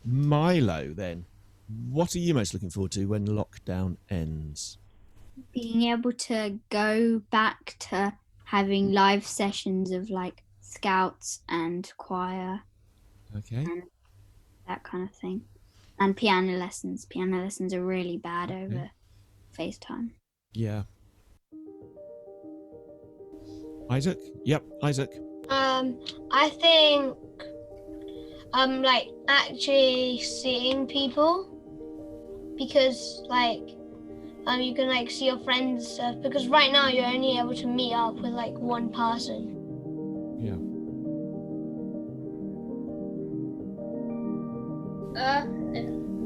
Milo, then, what are you most looking forward to when lockdown ends? Being able to go back to having live sessions of like scouts and choir Okay. and that kind of thing. And piano lessons. Piano lessons are really bad over FaceTime. Yeah. Isaac? Yep, Isaac. I think like actually seeing people, because like you can like see your friends and stuff, because right now you're only able to meet up with like one person. Yeah.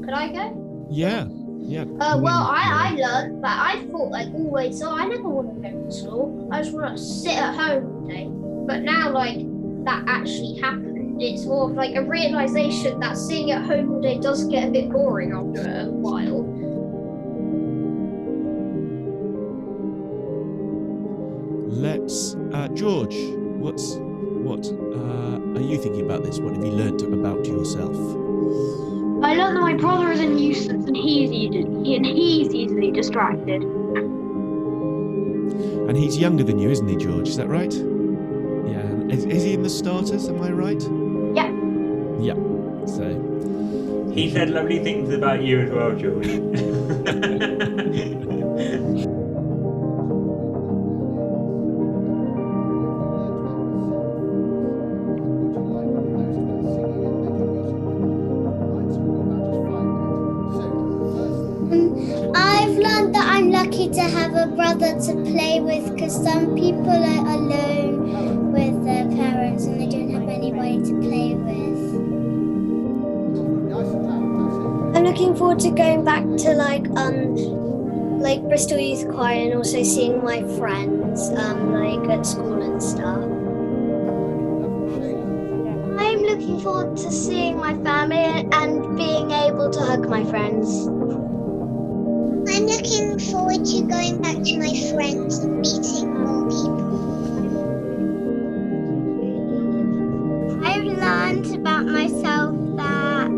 Could I go? Yeah. Yeah. Well, I learned that I thought like always, so I never want to go to school. I just want to sit at home all day. But now, like, that actually happened. It's more of like a realization that sitting at home all day does get a bit boring after a while. Let's, George. What are you thinking about this? What have you learnt about yourself? I learned that my brother is a nuisance and he's easily distracted. And he's younger than you, isn't he, George? Is that right? Yeah. Is he in the starters? Am I right? Yeah. Yeah. So. He said lovely things about you as well, George. I've learned that I'm lucky to have a brother to play with, because some people are alone with their parents and they don't have anybody to play with. I'm looking forward to going back to like Bristol Youth Choir and also seeing my friends like at school and stuff. I'm looking forward to seeing my family and being able to hug my friends. I'm looking forward to going back to my friends and meeting more people. I've learned about myself that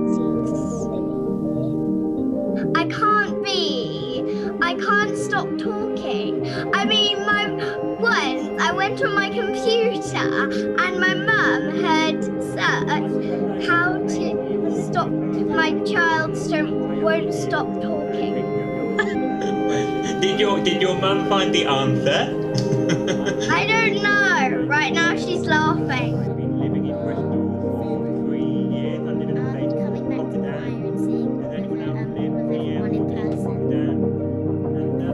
I can't stop talking. I mean, once I went on my computer and my mum had searched how to stop my child won't stop talking. Did your mum find the answer? I don't know. Right now she's laughing. I've been living in Bristol for 3 years. I live in a place Coming back to the choir and seeing everyone in person.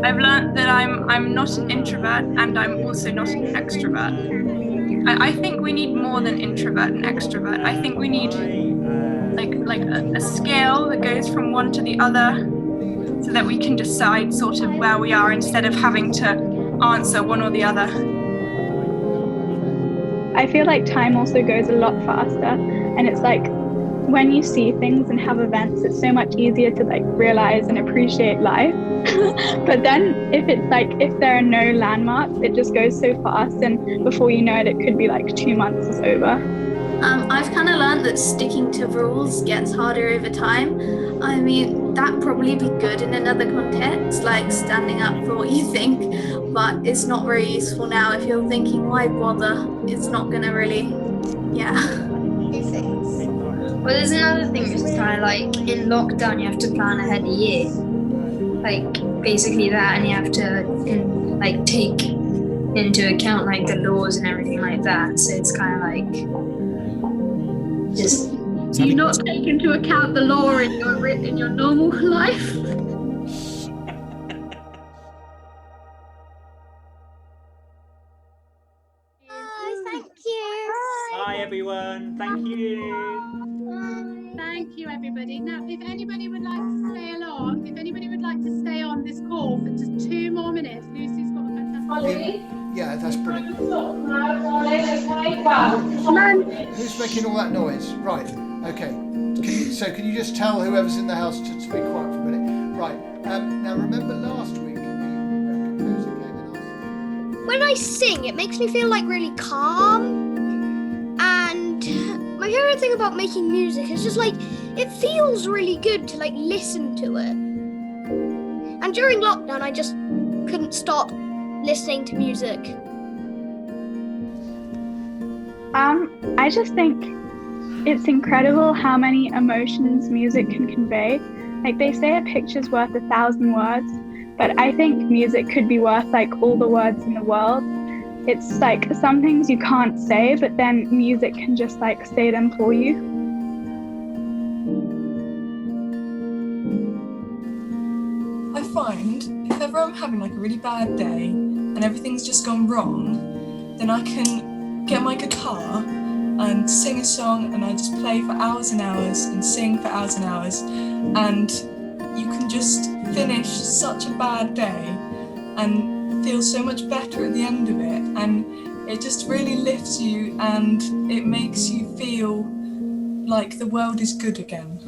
I've learned that I'm not an introvert and I'm also not an extrovert. I think we need more than introvert and extrovert. I think we need like a scale that goes from one to the other, so that we can decide sort of where we are instead of having to answer one or the other. I feel like time also goes a lot faster, and it's like when you see things and have events, it's so much easier to like realize and appreciate life. But then if there are no landmarks, it just goes so fast, and before you know it, it could be like 2 months is over. I've kind of learned that sticking to rules gets harder over time. I mean, that'd probably be good in another context, like standing up for what you think, but it's not very useful now if you're thinking, why bother? It's not going to really, Well, there's another thing which is kind of like, in lockdown you have to plan ahead a year. Like, basically that, and you have to take into account like the laws and everything like that. So it's kind of like, just do you not take into account the law in your normal life? Oh, thank you. Hi everyone, thank you. Thank you, everybody. Now, if anybody would like to stay along, if anybody would like to stay on this call for just 2 more minutes, Lucy's got a fantastic. Yeah, that's brilliant. Who's making all that noise? Right, okay. Can you just tell whoever's in the house to be quiet for a minute? Right, now remember last week we composed a game and asked... When I sing, it makes me feel like really calm, and my thing about making music. It's just like, it feels really good to like listen to it. And during lockdown, I just couldn't stop listening to music. I just think it's incredible how many emotions music can convey. Like they say a picture's worth 1,000 words, but I think music could be worth like all the words in the world. It's like some things you can't say, but then music can just like say them for you. I find if ever I'm having like a really bad day and everything's just gone wrong, then I can get my guitar and sing a song, and I just play for hours and hours and sing for hours and hours, and you can just finish such a bad day and feel so much better at the end of it, and it just really lifts you and it makes you feel like the world is good again.